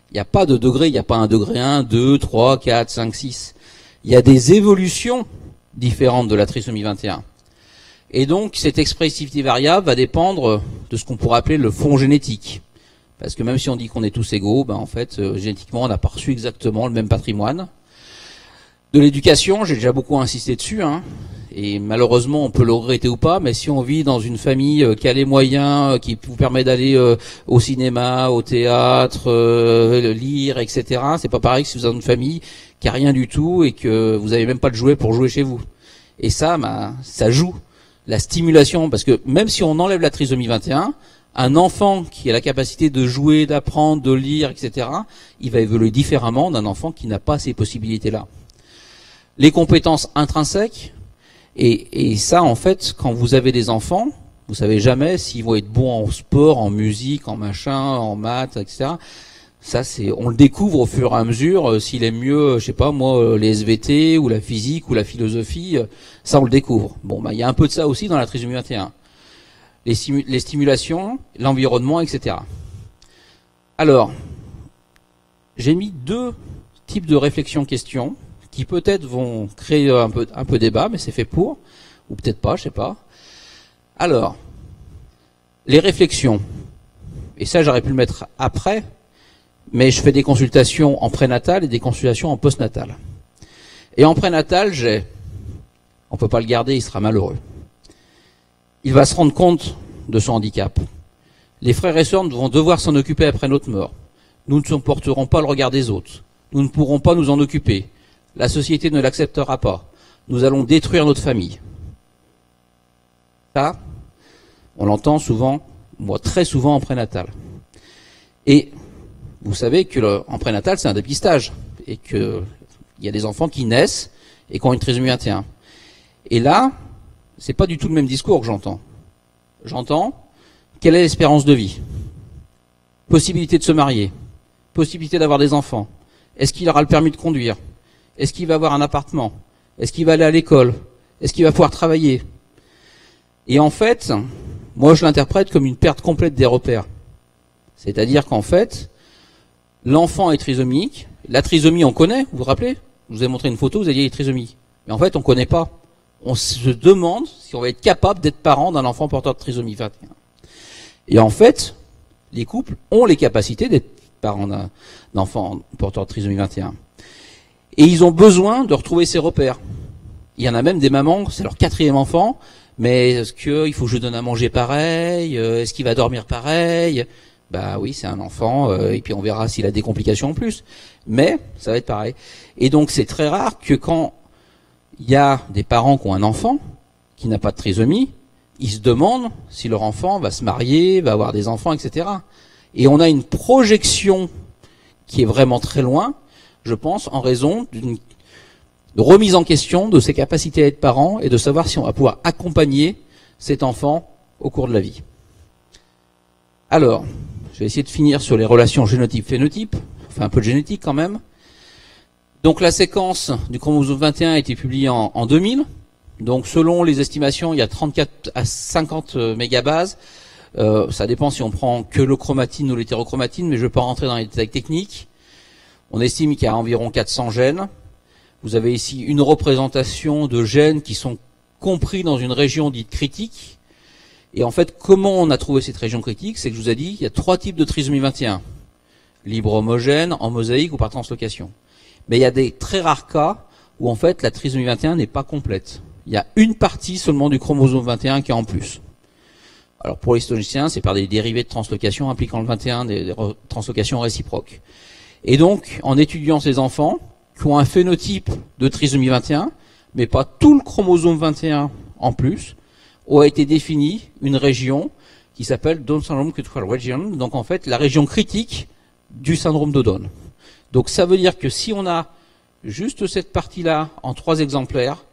il n'y a pas de degré, il n'y a pas un degré 1, 2, 3, 4, 5, 6. Il y a des évolutions différentes de la trisomie 21. Et donc, cette expressivité variable va dépendre de ce qu'on pourrait appeler le fond génétique. Parce que même si on dit qu'on est tous égaux, ben en fait, génétiquement, on n'a pas reçu exactement le même patrimoine. De l'éducation, j'ai déjà beaucoup insisté dessus, hein, et malheureusement, on peut le regretter ou pas, mais si on vit dans une famille qui a les moyens, qui vous permet d'aller au cinéma, au théâtre, lire, etc., c'est pas pareil que si vous avez une famille qui a rien du tout et que vous avez même pas de jouets pour jouer chez vous. Et ça, ça joue la stimulation, parce que même si on enlève la trisomie 21, un enfant qui a la capacité de jouer, d'apprendre, de lire, etc., il va évoluer différemment d'un enfant qui n'a pas ces possibilités-là. Les compétences intrinsèques, et ça, en fait, quand vous avez des enfants, vous savez jamais s'ils vont être bons en sport, en musique, en machin, en maths, etc. Ça, on le découvre au fur et à mesure. S'il aime mieux, je sais pas moi, les SVT ou la physique ou la philosophie, ça on le découvre. Bon, il y a un peu de ça aussi dans la trisomie 21. Les stimulations, l'environnement, etc. Alors, j'ai mis 2 types de réflexions-questions qui peut-être vont créer un peu débat, mais c'est fait pour, ou peut-être pas, je sais pas. Alors, les réflexions, et ça j'aurais pu le mettre après, mais je fais des consultations en prénatal et des consultations en postnatal. Et en prénatal, on peut pas le garder, il sera malheureux. Il va se rendre compte de son handicap. Les frères et sœurs vont devoir s'en occuper après notre mort. Nous ne supporterons pas le regard des autres. Nous ne pourrons pas nous en occuper. La société ne l'acceptera pas. Nous allons détruire notre famille. Ça, on l'entend souvent, moi très souvent en prénatal. Et vous savez que en prénatal, c'est un dépistage. Et qu'il y a des enfants qui naissent et qui ont une trisomie 21. Et là, c'est pas du tout le même discours que j'entends. J'entends, quelle est l'espérance de vie? Possibilité de se marier. Possibilité d'avoir des enfants. Est-ce qu'il aura le permis de conduire? Est-ce qu'il va avoir un appartement? Est-ce qu'il va aller à l'école? Est-ce qu'il va pouvoir travailler? Et en fait, moi je l'interprète comme une perte complète des repères. C'est-à-dire qu'en fait, l'enfant est trisomique. La trisomie, on connaît, vous vous rappelez? Je vous ai montré une photo, vous aviez les trisomies. Mais en fait, on connaît pas. On se demande si on va être capable d'être parent d'un enfant porteur de trisomie 21. Et en fait, les couples ont les capacités d'être parents d'un enfant porteur de trisomie 21. Et ils ont besoin de retrouver ces repères. Il y en a même des mamans, c'est leur 4e enfant, mais est-ce qu'il faut que je donne à manger pareil? Est-ce qu'il va dormir pareil? Bah oui, c'est un enfant, et puis on verra s'il a des complications en plus. Mais ça va être pareil. Et donc c'est très rare que quand il y a des parents qui ont un enfant qui n'a pas de trisomie, ils se demandent si leur enfant va se marier, va avoir des enfants, etc. Et on a une projection qui est vraiment très loin, je pense, en raison d'une remise en question de ses capacités à être parent et de savoir si on va pouvoir accompagner cet enfant au cours de la vie. Alors, je vais essayer de finir sur les relations génotype-phénotype, enfin un peu de génétique quand même. Donc la séquence du chromosome 21 a été publiée en 2000. Donc selon les estimations, il y a 34 à 50 mégabases. Ça dépend si on prend que le chromatine ou l'hétérochromatine, mais je ne vais pas rentrer dans les détails techniques. On estime qu'il y a environ 400 gènes. Vous avez ici une représentation de gènes qui sont compris dans une région dite critique. Et en fait, comment on a trouvé cette région critique? C'est que je vous ai dit, il y a 3 types de trisomie 21. Libre homogène, en mosaïque ou par translocation. Mais il y a des très rares cas où en fait la trisomie 21 n'est pas complète. Il y a une partie seulement du chromosome 21 qui est en plus. Alors pour les cytogéniciens, c'est par des dérivés de translocation impliquant le 21, des translocations réciproques. Et donc, en étudiant ces enfants qui ont un phénotype de trisomie 21, mais pas tout le chromosome 21 en plus, a été définie une région qui s'appelle Down Syndrome Critical Region, donc en fait la région critique du syndrome de Down. Donc ça veut dire que si on a juste cette partie-là en 3 exemplaires,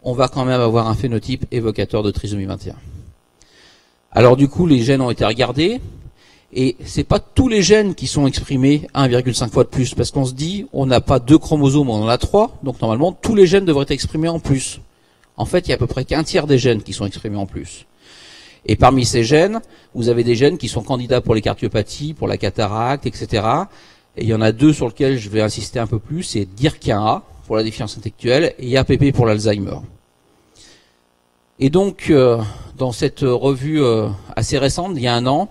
on va quand même avoir un phénotype évocateur de trisomie 21. Alors du coup, les gènes ont été regardés, et c'est pas tous les gènes qui sont exprimés 1,5 fois de plus, parce qu'on se dit, on n'a pas 2 chromosomes, on en a 3, donc normalement tous les gènes devraient être exprimés en plus. En fait, il y a à peu près qu'un tiers des gènes qui sont exprimés en plus. Et parmi ces gènes, vous avez des gènes qui sont candidats pour les cardiopathies, pour la cataracte, etc. Et il y en a 2 sur lesquels je vais insister un peu plus, c'est DIRK1A pour la déficience intellectuelle et APP pour l'Alzheimer. Et donc, dans cette revue assez récente, il y a un an,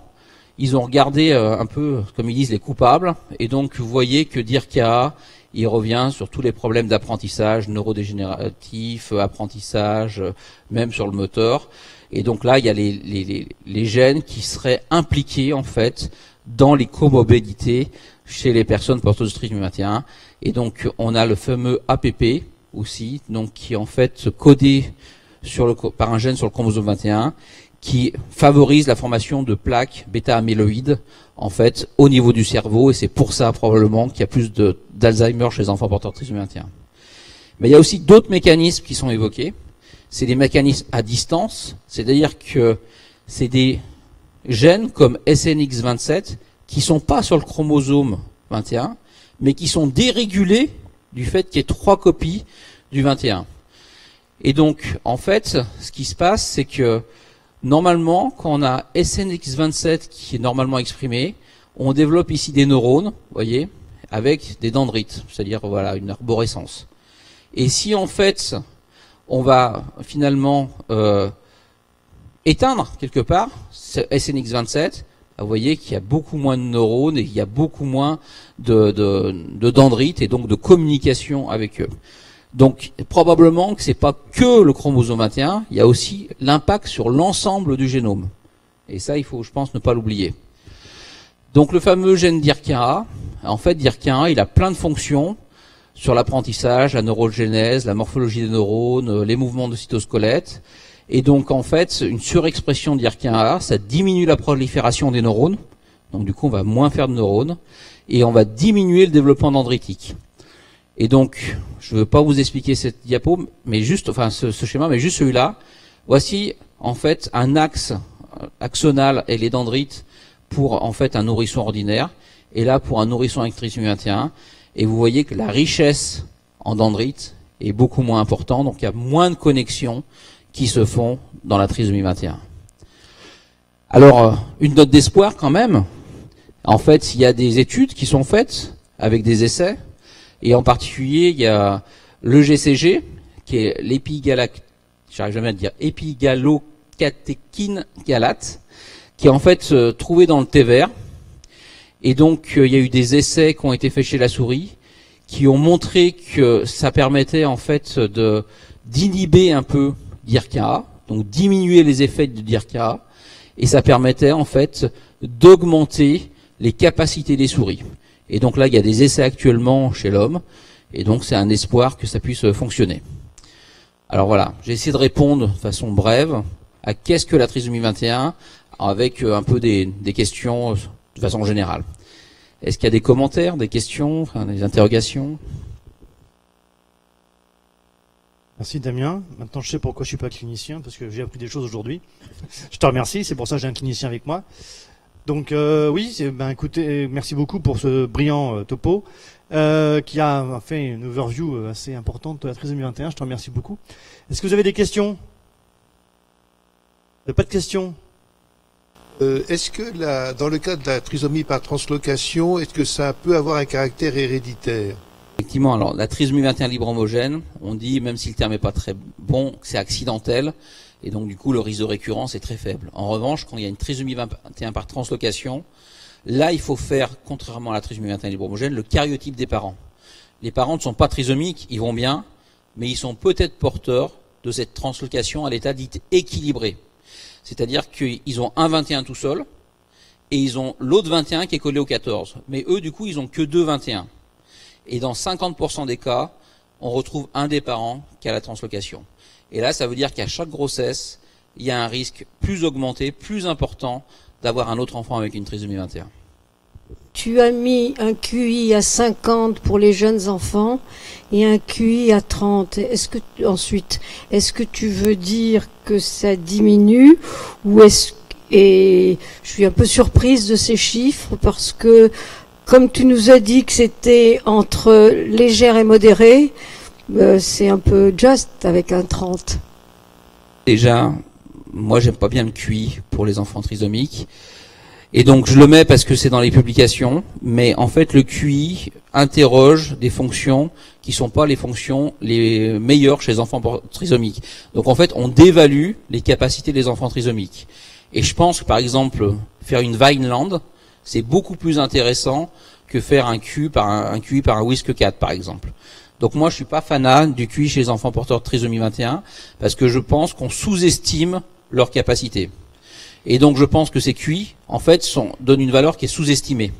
ils ont regardé un peu, comme ils disent, les coupables. Et donc, vous voyez que DIRK1A, il revient sur tous les problèmes d'apprentissage, neurodégénératif, apprentissage, même sur le moteur. Et donc là, il y a les gènes qui seraient impliqués, en fait, dans les comorbidités chez les personnes porteuses de trisomie 21. Et donc, on a le fameux APP aussi, donc qui est en fait codé par un gène sur le chromosome 21, qui favorise la formation de plaques bêta-amyloïdes, en fait, au niveau du cerveau, et c'est pour ça, probablement, qu'il y a plus d'Alzheimer chez les enfants porteurs de trisomie 21. Mais il y a aussi d'autres mécanismes qui sont évoqués. C'est des mécanismes à distance, c'est-à-dire que c'est des gènes comme SNX27 qui sont pas sur le chromosome 21, mais qui sont dérégulés du fait qu'il y ait 3 copies du 21. Et donc, en fait, ce qui se passe, c'est que normalement, quand on a SNX27 qui est normalement exprimé, on développe ici des neurones, vous voyez, avec des dendrites, c'est-à-dire voilà une arborescence. Et si en fait, on va finalement éteindre quelque part ce SNX27, vous voyez qu'il y a beaucoup moins de neurones et il y a beaucoup moins de dendrites et donc de communication avec eux. Donc probablement que c'est pas que le chromosome 21, il y a aussi l'impact sur l'ensemble du génome. Et ça, il faut, je pense, ne pas l'oublier. Donc le fameux gène DIRK1A, en fait DIRK1A, il a plein de fonctions sur l'apprentissage, la neurogénèse, la morphologie des neurones, les mouvements de cytosquelette. Et donc en fait, une surexpression DIRK1A, ça diminue la prolifération des neurones. Donc du coup, on va moins faire de neurones et on va diminuer le développement dendritique. Et donc, je ne veux pas vous expliquer cette diapo, mais juste, enfin ce schéma, mais juste celui-là. Voici en fait un axe axonal et les dendrites pour en fait un nourrisson ordinaire, et là pour un nourrisson avec trisomie 21. Et vous voyez que la richesse en dendrites est beaucoup moins importante, donc il y a moins de connexions qui se font dans la trisomie 21. Alors, une note d'espoir quand même. En fait, il y a des études qui sont faites avec des essais. Et en particulier, il y a le GCG, qui est j'arrive jamais à dire, épigalocatéchine galate, qui est en fait trouvé dans le thé vert. Et donc, il y a eu des essais qui ont été faits chez la souris, qui ont montré que ça permettait en fait d'inhiber un peu DIRK1A, donc diminuer les effets de DIRK1A, et ça permettait en fait d'augmenter les capacités des souris. Et donc là, il y a des essais actuellement chez l'homme, et donc c'est un espoir que ça puisse fonctionner. Alors voilà, j'ai essayé de répondre de façon brève à qu'est-ce que la trisomie 21, avec un peu des questions de façon générale. Est-ce qu'il y a des commentaires, des questions, enfin, des interrogations? Merci Damien. Maintenant je sais pourquoi je suis pas clinicien, parce que j'ai appris des choses aujourd'hui. Je te remercie, c'est pour ça que j'ai un clinicien avec moi. Donc oui, écoutez, merci beaucoup pour ce brillant topo qui a fait une overview assez importante de la trisomie 21. Je te remercie beaucoup. Est-ce que vous avez des questions? Pas de questions? Est-ce que dans le cas de la trisomie par translocation, est-ce que ça peut avoir un caractère héréditaire? Effectivement, alors la trisomie 21 libre homogène, on dit, même si le terme n'est pas très bon, que c'est accidentel, et donc du coup le risque de récurrence est très faible. En revanche, quand il y a une trisomie 21 par translocation, là il faut faire, contrairement à la trisomie 21 libre homogène, le karyotype des parents. Les parents ne sont pas trisomiques, ils vont bien, mais ils sont peut-être porteurs de cette translocation à l'état dit équilibré. C'est-à-dire qu'ils ont un 21 tout seul, et ils ont l'autre 21 qui est collé au 14. Mais eux, du coup, ils ont que deux 21. Et dans 50% des cas, on retrouve un des parents qui a la translocation. Et là, ça veut dire qu'à chaque grossesse, il y a un risque plus augmenté, plus important, d'avoir un autre enfant avec une trisomie 21. Tu as mis un QI à 50 pour les jeunes enfants et un QI à 30. Est-ce que tu veux dire que ça diminue ou et je suis un peu surprise de ces chiffres parce que comme tu nous as dit que c'était entre légère et modéré, c'est un peu juste avec un 30. Déjà, moi j'aime pas bien le QI pour les enfants trisomiques. Et donc je le mets parce que c'est dans les publications, mais en fait le QI interroge des fonctions qui sont pas les fonctions les meilleures chez les enfants trisomiques. Donc en fait on dévalue les capacités des enfants trisomiques. Et je pense que par exemple faire une Vineland, c'est beaucoup plus intéressant que faire un QI par un WISC-4 par exemple. Donc moi je suis pas fanat du QI chez les enfants porteurs de trisomie 21 parce que je pense qu'on sous-estime leurs capacités. Et donc je pense que ces QI, en fait, donnent une valeur qui est sous-estimée.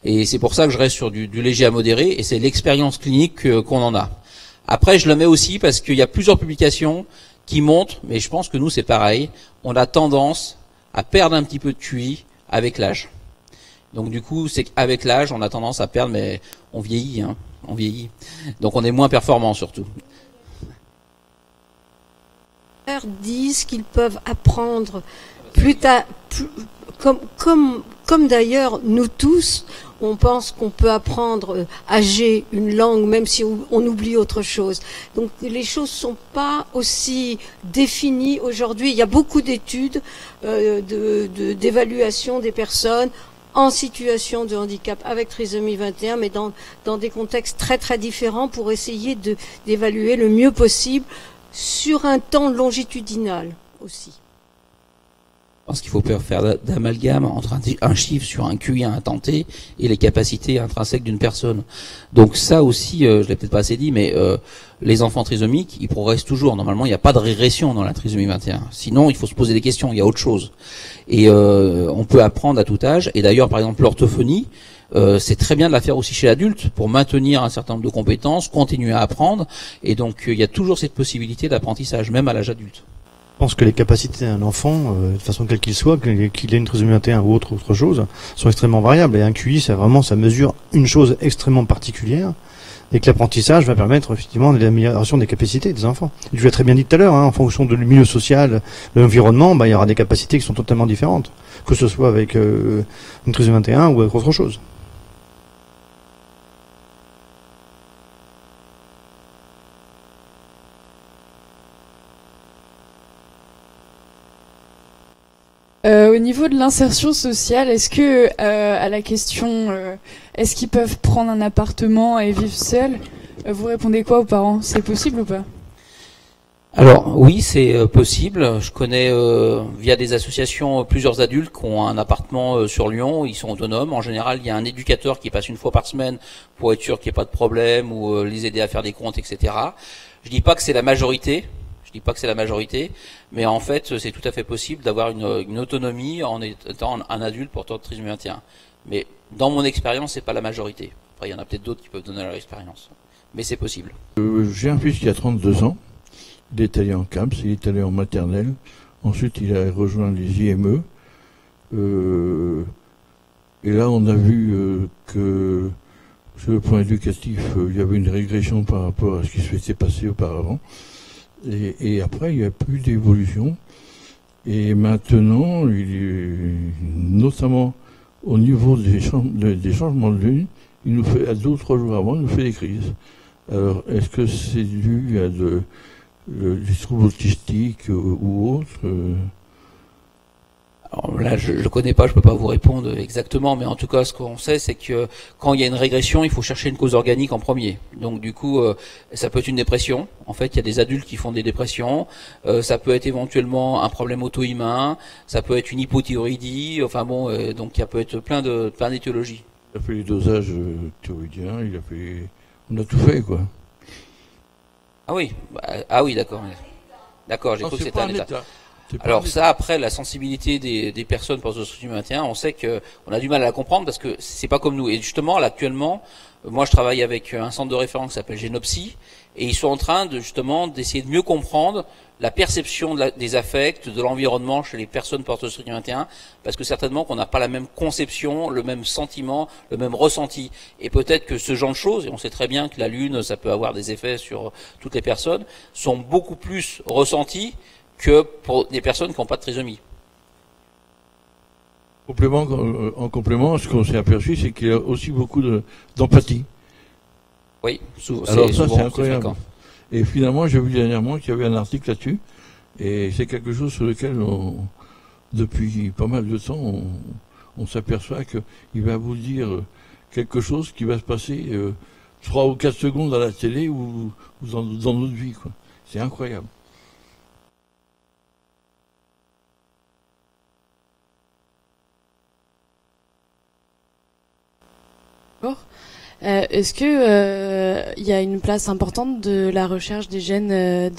Et c'est pour ça que je reste sur du léger à modéré, et c'est l'expérience clinique qu'on en a. Après, je le mets aussi parce qu'il y a plusieurs publications qui montrent, mais je pense que nous c'est pareil, on a tendance à perdre un petit peu de QI avec l'âge. Donc du coup, c'est qu'avec l'âge, on a tendance à perdre, mais on vieillit, hein, on vieillit. Donc on est moins performant surtout. Disent qu'ils peuvent apprendre plus tard, comme d'ailleurs nous tous, on pense qu'on peut apprendre âgé une langue même si on oublie autre chose. Donc les choses sont pas aussi définies aujourd'hui. Il y a beaucoup d'études d'évaluation des personnes en situation de handicap avec trisomie 21, mais dans des contextes très très différents pour essayer d'évaluer le mieux possible sur un temps longitudinal aussi. Je pense qu'il faut pas faire d'amalgame entre un chiffre sur un QI à un temps T et les capacités intrinsèques d'une personne. Donc ça aussi, je l'ai peut-être pas assez dit, mais les enfants trisomiques, ils progressent toujours. Normalement, il n'y a pas de régression dans la trisomie 21. Sinon, il faut se poser des questions, il y a autre chose. Et on peut apprendre à tout âge. Et d'ailleurs, par exemple, l'orthophonie, c'est très bien de la faire aussi chez l'adulte pour maintenir un certain nombre de compétences, continuer à apprendre. Et donc, il y a toujours cette possibilité d'apprentissage, même à l'âge adulte. Je pense que les capacités d'un enfant, de façon quelle qu'il soit, qu'il ait une trisomie 21 ou autre chose, sont extrêmement variables. Et un QI, ça mesure une chose extrêmement particulière, et que l'apprentissage va permettre effectivement l'amélioration des capacités des enfants. Tu l'as très bien dit tout à l'heure, hein, en fonction du milieu social, de l'environnement, il y aura des capacités qui sont totalement différentes, que ce soit avec une trisomie 21 ou avec autre chose. Au niveau de l'insertion sociale, est-ce que à la question est-ce qu'ils peuvent prendre un appartement et vivre seuls, vous répondez quoi aux parents? C'est possible ou pas? Alors oui, c'est possible. Je connais via des associations plusieurs adultes qui ont un appartement sur Lyon, ils sont autonomes. En général, il y a un éducateur qui passe une fois par semaine pour être sûr qu'il n'y ait pas de problème ou les aider à faire des comptes, etc. Je dis pas que c'est la majorité. Je dis pas que c'est la majorité, mais en fait, c'est tout à fait possible d'avoir une autonomie en étant un adulte porteur de trisomie 21. Mais dans mon expérience, c'est pas la majorité. Après, il y en a peut-être d'autres qui peuvent donner leur expérience. Mais c'est possible. J'ai un fils qui a 32 ans. Il est allé en CAMS, il est allé en maternelle. Ensuite, il a rejoint les IME. Et là, on a vu que sur le plan éducatif, il y avait une régression par rapport à ce qui s'était passé auparavant. Et après, il n'y a plus d'évolution. Et maintenant, notamment au niveau des changements de lune, il nous fait, à 2 ou 3 jours avant, il nous fait des crises. Alors, est-ce que c'est dû à des troubles autistiques ou autres Alors là, je le connais pas, je peux pas vous répondre exactement, mais en tout cas, ce qu'on sait, c'est que quand il y a une régression, il faut chercher une cause organique en premier. Donc du coup, ça peut être une dépression. En fait, il y a des adultes qui font des dépressions. Ça peut être éventuellement un problème auto-immun. Ça peut être une hypothyroïdie. Enfin bon, donc il peut être plein d'étiologies. Il a fait les dosages thyroïdiens, on a tout fait, quoi. Ah oui, ah oui, d'accord. D'accord, j'ai Non, cru que c'est c'était pas un un état. état. C'est pas Alors un ça, après, la sensibilité des personnes pour le scrutin 21, on sait que on a du mal à la comprendre parce que c'est pas comme nous. Et justement, là, actuellement, moi, je travaille avec un centre de référence qui s'appelle Génopsy, et ils sont en train de justement d'essayer de mieux comprendre la perception des affects, de l'environnement chez les personnes porteuses de scrutin 21, parce que certainement qu'on n'a pas la même conception, le même sentiment, le même ressenti. Et peut-être que ce genre de choses, et on sait très bien que la Lune, ça peut avoir des effets sur toutes les personnes, sont beaucoup plus ressentis que pour des personnes qui n'ont pas de trisomie. En complément, ce qu'on s'est aperçu, c'est qu'il y a aussi beaucoup d'empathie. Oui, Alors ça, souvent, c'est incroyable. fréquent. Et finalement, j'ai vu dernièrement qu'il y avait un article là-dessus, et c'est quelque chose sur lequel, depuis pas mal de temps, on s'aperçoit qu'il va vous dire quelque chose qui va se passer 3 ou 4 secondes à la télé ou dans notre vie, quoi. C'est incroyable. Est-ce que il y a une place importante de la recherche des gènes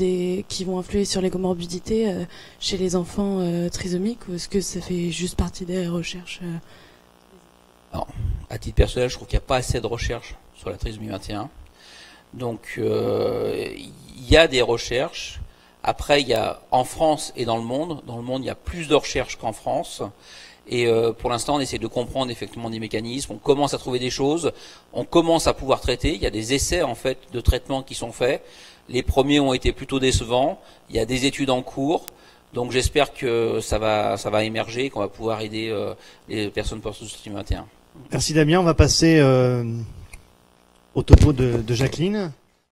qui vont influer sur les comorbidités chez les enfants trisomiques, ou est-ce que ça fait juste partie des recherches Alors, à titre personnel, je trouve qu'il n'y a pas assez de recherches sur la trisomie 21. Donc, il y a des recherches. Après, il y a en France et dans le monde. Dans le monde, il y a plus de recherches qu'en France. Et pour l'instant, on essaie de comprendre effectivement des mécanismes. On commence à trouver des choses. On commence à pouvoir traiter. Il y a des essais en fait de traitement qui sont faits. Les premiers ont été plutôt décevants. Il y a des études en cours. Donc j'espère que ça va émerger, qu'on va pouvoir aider les personnes porteuses de trisomie 21. Merci Damien. On va passer au topo de Jacqueline.